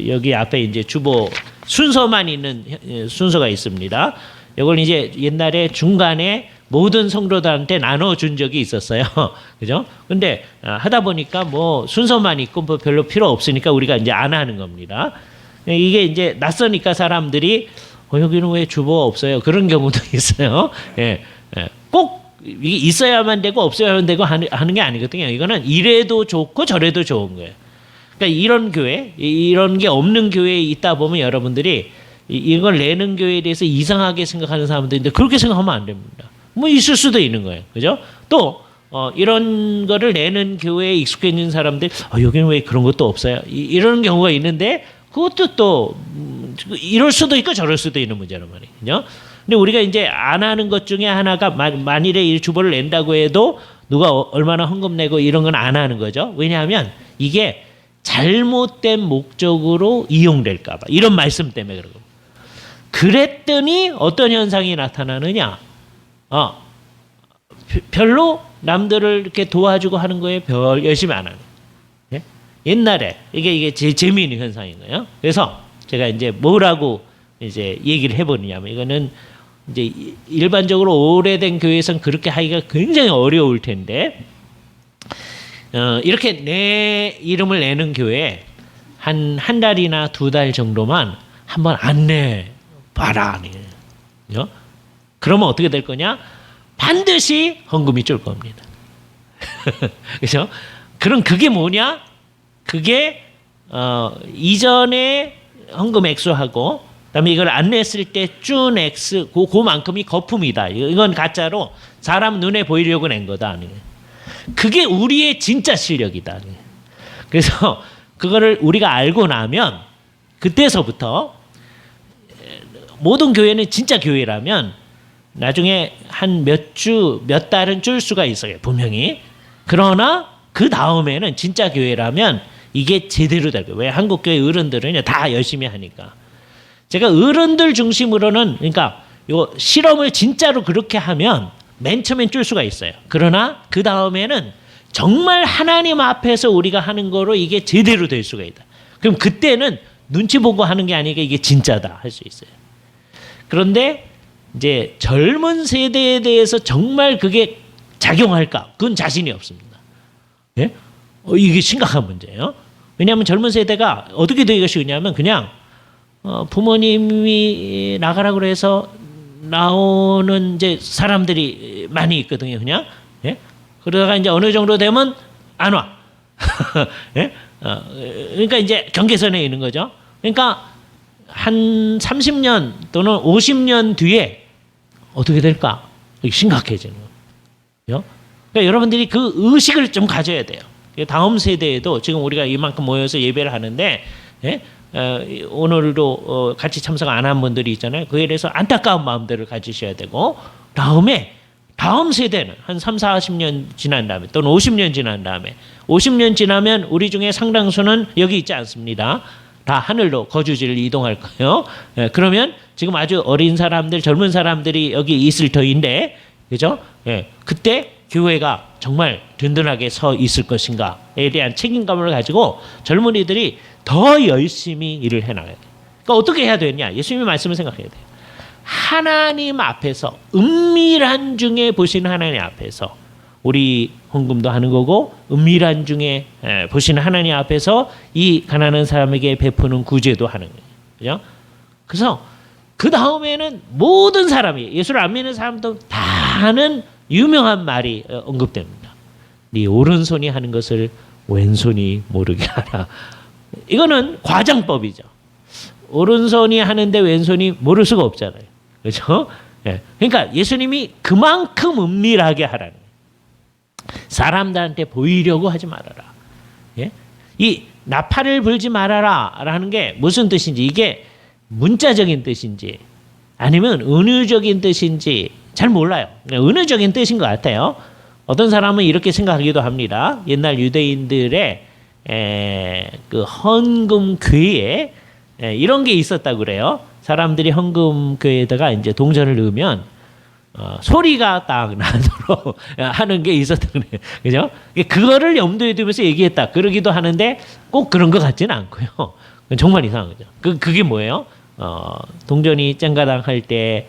여기 앞에 이제 주보 순서만 있는 순서가 있습니다. 이걸 이제 옛날에 중간에 모든 성도들한테 나눠준 적이 있었어요. 그죠? 근데 하다 보니까 뭐 순서만 있고 뭐 별로 필요 없으니까 우리가 이제 안 하는 겁니다. 이게 이제 낯서니까 사람들이 여기는 왜 주보가 없어요? 그런 경우도 있어요. 꼭 이게 있어야만 되고 없어야만 되고 하는 게 아니거든요. 이거는 이래도 좋고 저래도 좋은 거예요. 그러니까 이런 교회, 이런 게 없는 교회에 있다 보면 여러분들이 이걸 내는 교회에 대해서 이상하게 생각하는 사람들인데 그렇게 생각하면 안 됩니다. 뭐 있을 수도 있는 거예요. 그죠? 또 이런 거를 내는 교회에 익숙해진 사람들 여기는 왜 그런 것도 없어요? 이런 경우가 있는데 그것도 또 이럴 수도 있고 저럴 수도 있는 문제란 말이에요. 근데 우리가 이제 안 하는 것 중에 하나가 만일에 이 주보를 낸다고 해도 누가 얼마나 헌금 내고 이런 건 안 하는 거죠. 왜냐하면 이게 잘못된 목적으로 이용될까 봐. 이런 말씀 때문에 그런 겁니다. 그랬더니 어떤 현상이 나타나느냐? 별로 남들을 이렇게 도와주고 하는 거에 별 열심히 안 하는. 옛날에 이게 제일 재미있는 현상인 거예요. 그래서 제가 이제 뭐라고 이제 얘기를 해보느냐면 이거는 이제 일반적으로 오래된 교회에서는 그렇게 하기가 굉장히 어려울 텐데 이렇게 내 이름을 내는 교회 한 달이나 2달 정도만 한번 안내 봐라. 그러면 어떻게 될 거냐? 반드시 헌금이 줄 겁니다. 그렇죠? 그럼 그게 뭐냐? 그게 이전에 헌금 액수하고 그다음에 이걸 안내했을 때 준 액수 그만큼이 거품이다. 이건 가짜로 사람 눈에 보이려고 낸 거다. 그게 우리의 진짜 실력이다. 그래서 그거를 우리가 알고 나면 그때서부터 모든 교회는 진짜 교회라면 나중에 한 몇 달은 줄 수가 있어요. 분명히. 그러나 그 다음에는 진짜 교회라면 이게 제대로 될 거예요. 왜? 한국 교회 어른들은 다 열심히 하니까. 제가 어른들 중심으로는 그러니까 요 실험을 진짜로 그렇게 하면 맨 처음엔 줄 수가 있어요. 그러나 그 다음에는 정말 하나님 앞에서 우리가 하는 거로 이게 제대로 될 수가 있다. 그럼 그때는 눈치 보고 하는 게 아니라 이게 진짜다 할 수 있어요. 그런데 이제 젊은 세대에 대해서 정말 그게 작용할까? 그건 자신이 없습니다. 예? 이게 심각한 문제예요. 왜냐하면 젊은 세대가 어떻게 되기가 쉬우냐면 그냥 부모님이 나가라고 해서 나오는 이제 사람들이 많이 있거든요. 그냥 예? 그러다가 이제 어느 정도 되면 안 와. 예? 그러니까 이제 경계선에 있는 거죠. 그러니까 한 30년 또는 50년 뒤에 어떻게 될까? 심각해지는 거예요. 그러니까 여러분들이 그 의식을 좀 가져야 돼요. 다음 세대에도 지금 우리가 이만큼 모여서 예배를 하는데 예? 오늘도 같이 참석 안 한 분들이 있잖아요. 그에 대해서 안타까운 마음들을 가지셔야 되고 다음 세대는 한 3, 40년 지난 다음에 또는 50년 지난 다음에 50년 지나면 우리 중에 상당수는 여기 있지 않습니다. 다 하늘로 거주지를 이동할 거예요. 예, 그러면 지금 아주 어린 사람들, 젊은 사람들이 여기 있을 터인데, 그죠? 예, 그때 교회가 정말 든든하게 서 있을 것인가에 대한 책임감을 가지고 젊은이들이 더 열심히 일을 해나가야 돼요. 그러니까 어떻게 해야 되냐? 예수님의 말씀을 생각해야 돼요. 하나님 앞에서 은밀한 중에 보시는 하나님 앞에서 우리 헌금도 하는 거고 은밀한 중에 보시는 하나님 앞에서 이 가난한 사람에게 베푸는 구제도 하는 거예요. 그죠? 그래서 그 다음에는 모든 사람이 예수를 안 믿는 사람도 다 하는 유명한 말이 언급됩니다. 네 오른손이 하는 것을 왼손이 모르게 하라. 이거는 과장법이죠. 오른손이 하는데 왼손이 모를 수가 없잖아요. 그렇죠? 예. 그러니까 예수님이 그만큼 은밀하게 하라는 거예요. 사람들한테 보이려고 하지 말아라. 예? 이 나팔을 불지 말아라라는 게 무슨 뜻인지 이게 문자적인 뜻인지 아니면 은유적인 뜻인지 잘 몰라요. 은유적인 뜻인 것 같아요. 어떤 사람은 이렇게 생각하기도 합니다. 옛날 유대인들의 그 헌금궤에 이런 게 있었다고 그래요. 사람들이 헌금궤에다가 이제 동전을 넣으면 소리가 딱 나도록 하는 게 있었다 그래요. 그죠? 그거를 염두에 두면서 얘기했다. 그러기도 하는데 꼭 그런 것 같지는 않고요. 정말 이상한 거죠. 그게 뭐예요? 동전이 쨍가당 할 때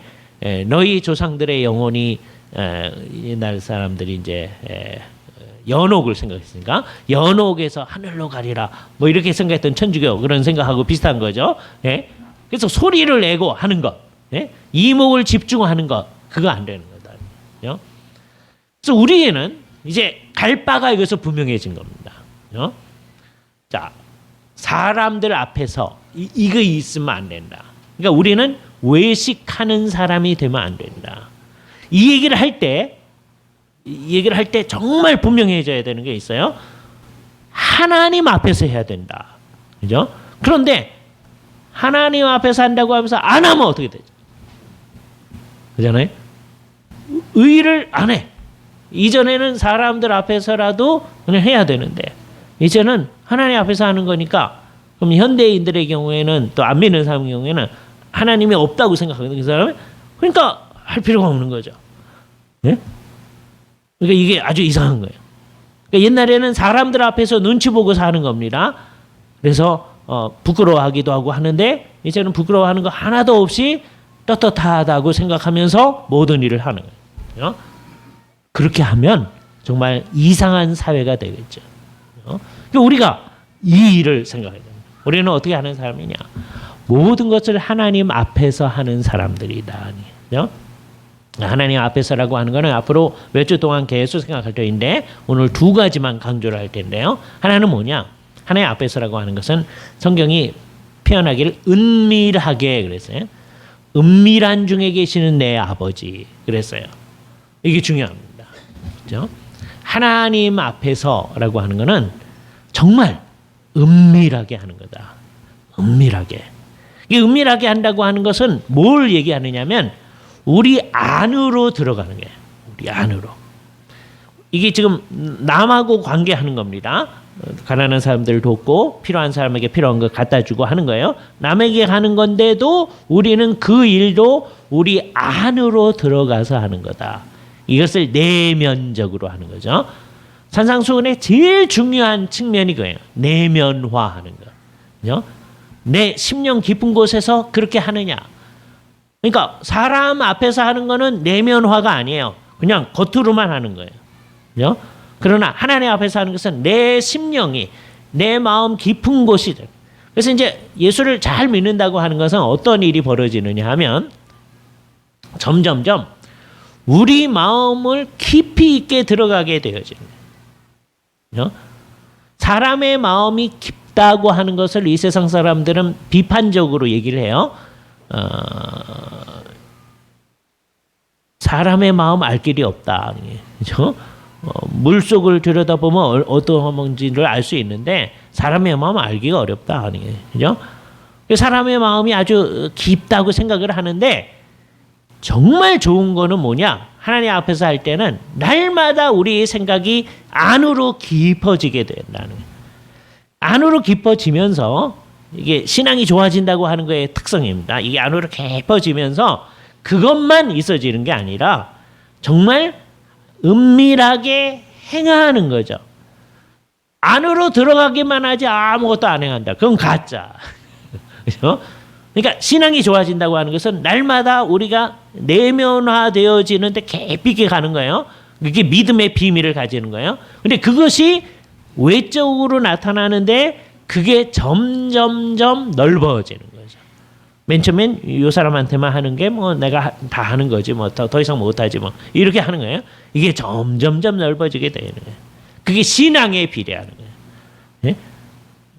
너희 조상들의 영혼이 옛날 사람들이 이제 연옥을 생각했으니까 연옥에서 하늘로 가리라 뭐 이렇게 생각했던 천주교 그런 생각하고 비슷한 거죠. 예? 그래서 소리를 내고 하는 것, 예? 이목을 집중하는 것 그거 안 되는 거다. 그죠? 그래서 우리에는 이제 갈 바가 여기서 분명해진 겁니다. 그죠? 자, 사람들 앞에서 이거 있으면 안 된다. 그러니까 우리는 외식하는 사람이 되면 안 된다. 이 얘기를 할 때 정말 분명해져야 되는 게 있어요. 하나님 앞에서 해야 된다. 그죠? 그런데 하나님 앞에서 한다고 하면서 안 하면 어떻게 되죠? 그잖아요? 의를 안 해. 이전에는 사람들 앞에서라도 그냥 해야 되는데 이제는 하나님 앞에서 하는 거니까 그럼 현대인들의 경우에는 또 안 믿는 사람의 경우에는 하나님이 없다고 생각하거든요. 그 사람은 그러니까 할 필요가 없는 거죠. 예? 그러니까 이게 아주 이상한 거예요. 그러니까 옛날에는 사람들 앞에서 눈치 보고 사는 겁니다. 그래서 부끄러워하기도 하고 하는데 이제는 부끄러워하는 거 하나도 없이 떳떳하다고 생각하면서 모든 일을 하는 거예요. 그렇게 하면 정말 이상한 사회가 되겠죠. 그러니까 우리가 이 일을 생각해야 됩니다. 우리는 어떻게 하는 사람이냐? 모든 것을 하나님 앞에서 하는 사람들이다. 하나님 앞에서라고 하는 것은 앞으로 몇 주 동안 계속 생각할 터인데 오늘 두 가지만 강조를 할 텐데요. 하나는 뭐냐? 하나님 앞에서라고 하는 것은 성경이 표현하기를 은밀하게 그랬어요. 은밀한 중에 계시는 내 아버지 그랬어요. 이게 중요합니다. 그렇죠? 하나님 앞에서라고 하는 것은 정말 은밀하게 하는 거다. 은밀하게. 이 은밀하게 한다고 하는 것은 뭘 얘기하느냐면 우리 안으로 들어가는 거예요. 우리 안으로. 이게 지금 남하고 관계하는 겁니다. 가난한 사람들을 돕고 필요한 사람에게 필요한 거 갖다 주고 하는 거예요. 남에게 하는 건데도 우리는 그 일도 우리 안으로 들어가서 하는 거다. 이것을 내면적으로 하는 거죠. 산상수훈의 제일 중요한 측면이 그거예요. 내면화하는 거. 내 심령 깊은 곳에서 그렇게 하느냐. 그러니까 사람 앞에서 하는 거는 내면화가 아니에요. 그냥 겉으로만 하는 거예요. 그러나 하나님 앞에서 하는 것은 내 심령이 내 마음 깊은 곳이죠. 그래서 이제 예수를 잘 믿는다고 하는 것은 어떤 일이 벌어지느냐 하면 점점점 우리 마음을 깊이 있게 들어가게 되어지는 거예요. 사람의 마음이 깊다고 하는 것을 이 세상 사람들은 비판적으로 얘기를 해요. 사람의 마음 알 길이 없다. 그렇죠? 물속을 들여다보면 어떤 뭔지를 알 수 있는데 사람의 마음 알기가 어렵다. 그죠? 사람의 마음이 아주 깊다고 생각을 하는데 정말 좋은 거는 뭐냐? 하나님 앞에서 할 때는 날마다 우리의 생각이 안으로 깊어지게 된다는 거예요. 안으로 깊어지면서 이게 신앙이 좋아진다고 하는 거의 특성입니다. 이게 안으로 깊어지면서 그것만 있어지는 게 아니라 정말 은밀하게 행하는 거죠. 안으로 들어가기만 하지 아무것도 안 행한다. 그건 가짜. 그렇죠? 그러니까 신앙이 좋아진다고 하는 것은 날마다 우리가 내면화되어지는데 깊이 있게 가는 거예요. 그게 믿음의 비밀을 가지는 거예요. 근데 그것이 외적으로 나타나는데 그게 점점점 넓어지는 거죠. 맨 처음엔 이 사람한테만 하는 게 뭐 내가 다 하는 거지 뭐 더 이상 못하지 뭐 이렇게 하는 거예요. 이게 점점점 넓어지게 되는 거예요. 그게 신앙에 비례하는 거예요. 네?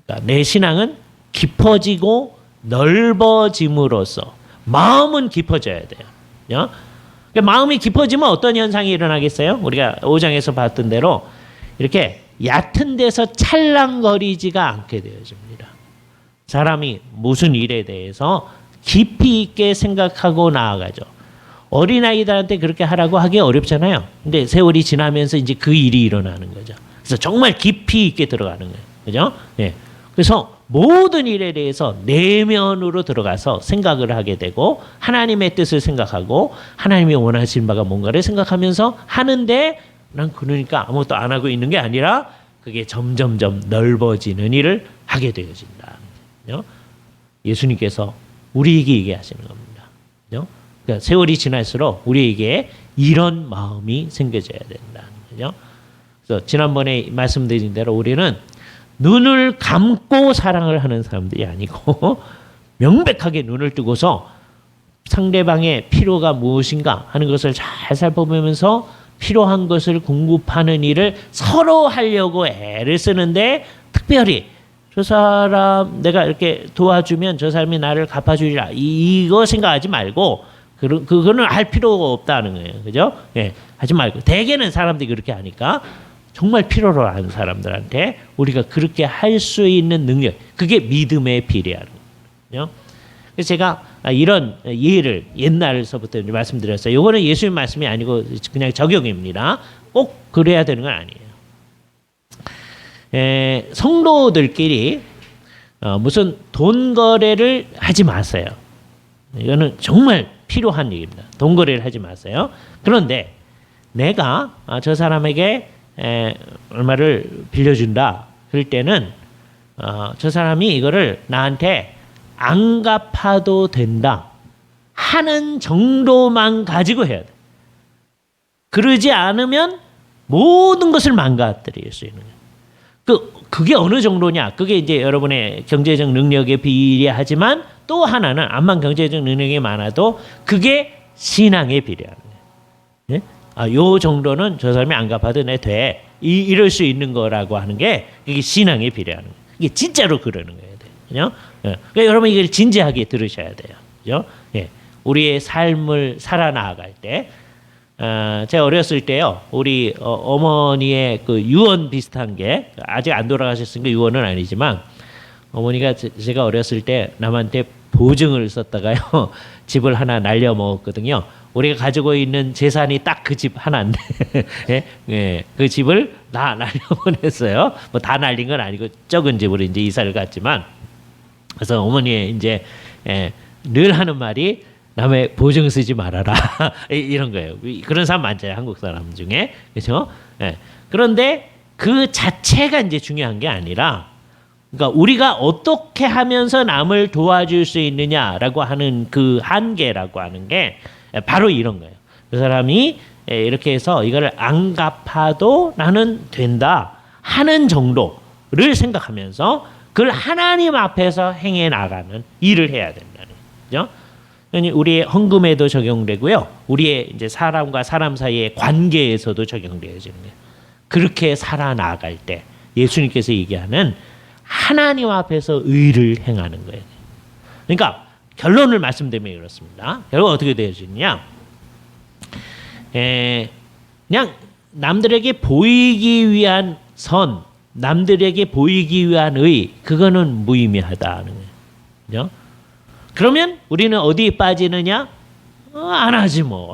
그러니까 내 신앙은 깊어지고 넓어짐으로써 마음은 깊어져야 돼요. 그러니까 마음이 깊어지면 어떤 현상이 일어나겠어요? 우리가 5장에서 봤던 대로 이렇게 얕은 데서 찰랑거리지가 않게 되어집니다. 사람이 무슨 일에 대해서 깊이 있게 생각하고 나아가죠. 어린아이들한테 그렇게 하라고 하기 어렵잖아요. 근데 세월이 지나면서 이제 그 일이 일어나는 거죠. 그래서 정말 깊이 있게 들어가는 거예요. 그죠? 예. 그래서 모든 일에 대해서 내면으로 들어가서 생각을 하게 되고 하나님의 뜻을 생각하고 하나님이 원하시는 바가 뭔가를 생각하면서 하는데 난 그러니까 아무것도 안 하고 있는 게 아니라 그게 점점점 넓어지는 일을 하게 되어진다. 예수님께서 우리에게 얘기하시는 겁니다. 그러니까 세월이 지날수록 우리에게 이런 마음이 생겨져야 된다는 거죠. 그래서 지난번에 말씀드린 대로 우리는 눈을 감고 사랑을 하는 사람들이 아니고 명백하게 눈을 뜨고서 상대방의 필요가 무엇인가 하는 것을 잘 살펴보면서 필요한 것을 공급하는 일을 서로 하려고 애를 쓰는데 특별히 저 사람 내가 이렇게 도와주면 저 사람이 나를 갚아주리라 이거 생각하지 말고 그거는 할 필요가 없다는 거예요. 그죠? 예, 하지 말고 대개는 사람들이 그렇게 하니까 정말 필요로 하는 사람들한테 우리가 그렇게 할 수 있는 능력 그게 믿음에 비례하는 거예요. 그래서 제가 이런 예를 옛날서부터 말씀드렸어요. 이거는 예수님 말씀이 아니고 그냥 적용입니다. 꼭 그래야 되는 건 아니에요. 성도들끼리 무슨 돈 거래를 하지 마세요. 이거는 정말 필요한 얘기입니다. 돈 거래를 하지 마세요. 그런데 내가 저 사람에게 얼마를 빌려준다 그럴 때는 저 사람이 이거를 나한테 안 갚아도 된다 하는 정도만 가지고 해야 돼. 그러지 않으면 모든 것을 망가뜨릴 수 있는 거예요. 그게 어느 정도냐? 그게 이제 여러분의 경제적 능력에 비례하지만 또 하나는 암만 경제적 능력이 많아도 그게 신앙에 비례하는 거예요. 예? 요 정도는 저 사람이 안 갚아도 내 돼. 이럴 수 있는 거라고 하는 게 이게 신앙에 비례하는 거예요. 이게 진짜로 그러는 거예요. 그죠? 예. 그러니까 여러분 이걸 진지하게 들으셔야 돼요. 그죠? 예. 우리의 삶을 살아나갈 때 제가 어렸을 때요, 우리 어머니의 그 유언 비슷한 게 아직 안 돌아가셨으니까 유언은 아니지만 어머니가 제가 어렸을 때 남한테 보증을 썼다가요 집을 하나 날려 먹었거든요. 우리가 가지고 있는 재산이 딱 그 집 하나인데 예? 예, 그 집을 다 날려보냈어요. 뭐 다 날린 건 아니고 적은 집으로 이제 이사를 갔지만 그래서 어머니의 이제 늘 하는 말이 남의 보증 쓰지 말아라 이런 거예요. 그런 사람 많잖아요, 한국 사람 중에. 그렇죠? 예. 그런데 그 자체가 이제 중요한 게 아니라, 그러니까 우리가 어떻게 하면서 남을 도와줄 수 있느냐라고 하는 그 한계라고 하는 게 바로 이런 거예요. 그 사람이 이렇게 해서 이거를 안 갚아도 나는 된다 하는 정도를 생각하면서 그걸 하나님 앞에서 행해 나가는 일을 해야 된다는 거죠. 우리의 헌금에도 적용되고요. 우리의 이제 사람과 사람 사이의 관계에서도 적용되어지는 거예요. 그렇게 살아나갈 때 예수님께서 얘기하는 하나님 앞에서 의를 행하는 거예요. 그러니까 결론을 말씀드리면 그렇습니다. 결국 어떻게 되어지느냐? 그냥 남들에게 보이기 위한 선, 남들에게 보이기 위한 의, 그거는 무의미하다는 거예요. 그죠? 그러면 우리는 어디에 빠지느냐? 안 하지 뭐.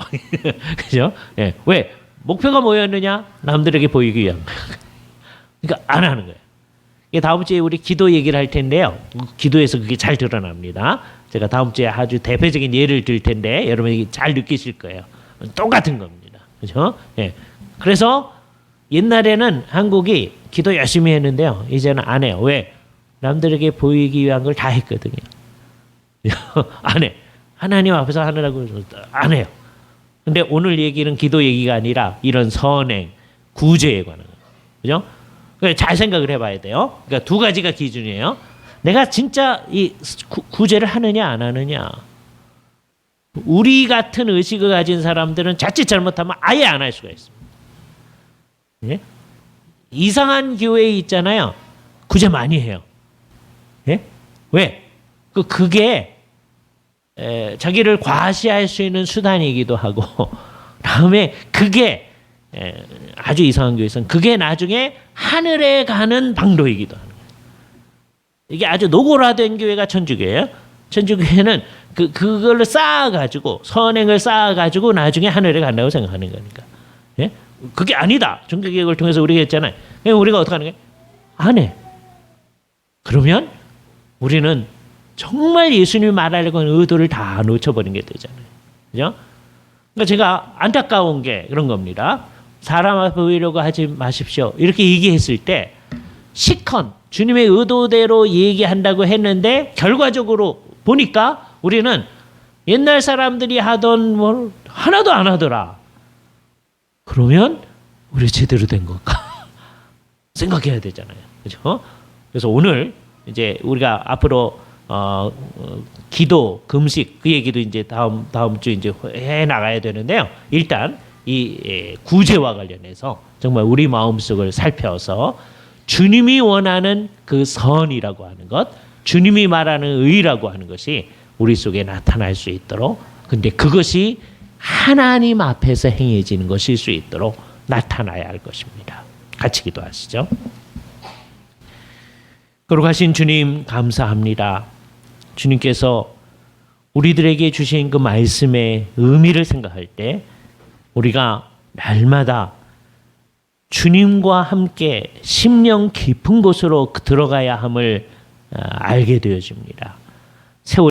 그죠? 예. 왜? 목표가 뭐였느냐? 남들에게 보이기 위한. 그러니까 안 하는 거예요. 다음 주에 우리 기도 얘기를 할 텐데요. 기도에서 그게 잘 드러납니다. 제가 다음 주에 아주 대표적인 예를 들 텐데 여러분이 잘 느끼실 거예요. 똑같은 겁니다. 그죠? 예. 그래서 옛날에는 한국이 기도 열심히 했는데요. 이제는 안 해요. 왜? 남들에게 보이기 위한 걸 다 했거든요. 안 해. 하나님 앞에서 하느라고 안 해요. 근데 오늘 얘기는 기도 얘기가 아니라 이런 선행, 구제에 관한 거예요. 그죠? 그러니까 잘 생각을 해봐야 돼요. 그러니까 두 가지가 기준이에요. 내가 진짜 이 구제를 하느냐 안 하느냐. 우리 같은 의식을 가진 사람들은 자칫 잘못하면 아예 안 할 수가 있습니다. 예? 이상한 교회 있잖아요. 구제 많이 해요. 예? 왜? 그게 자기를 과시할 수 있는 수단이기도 하고 다음에 그게 아주 이상한 교회에서는 그게 나중에 하늘에 가는 방도이기도 하는 거예요. 이게 아주 노골화된 교회가 천주교예요. 천주교회는 그걸로 쌓아가지고 선행을 쌓아가지고 나중에 하늘에 간다고 생각하는 거니까. 예? 그게 아니다. 종교개혁을 통해서 우리가 했잖아요. 우리가 어떻게 하는 거예요? 안 해. 그러면 우리는 정말 예수님이 말하려고 하는 의도를 다 놓쳐버린 게 되잖아요. 그죠? 그러니까 제가 안타까운 게 그런 겁니다. 사람 앞에 보이려고 하지 마십시오. 이렇게 얘기했을 때 시컨 주님의 의도대로 얘기한다고 했는데 결과적으로 보니까 우리는 옛날 사람들이 하던 뭘 하나도 안 하더라. 그러면 우리 제대로 된 걸까? 생각해야 되잖아요. 그죠? 그래서 오늘 이제 우리가 앞으로 기도, 금식 그 얘기도 이제 다음 주 이제 해 나가야 되는데요. 일단 이 구제와 관련해서 정말 우리 마음속을 살펴서 주님이 원하는 그 선이라고 하는 것, 주님이 말하는 의라고 하는 것이 우리 속에 나타날 수 있도록, 근데 그것이 하나님 앞에서 행해지는 것일 수 있도록 나타나야 할 것입니다. 같이 기도하시죠. 거룩하신 주님 감사합니다. 주님께서 우리들에게 주신 그 말씀의 의미를 생각할 때 우리가 날마다 주님과 함께 심령 깊은 곳으로 들어가야 함을 알게 되어집니다.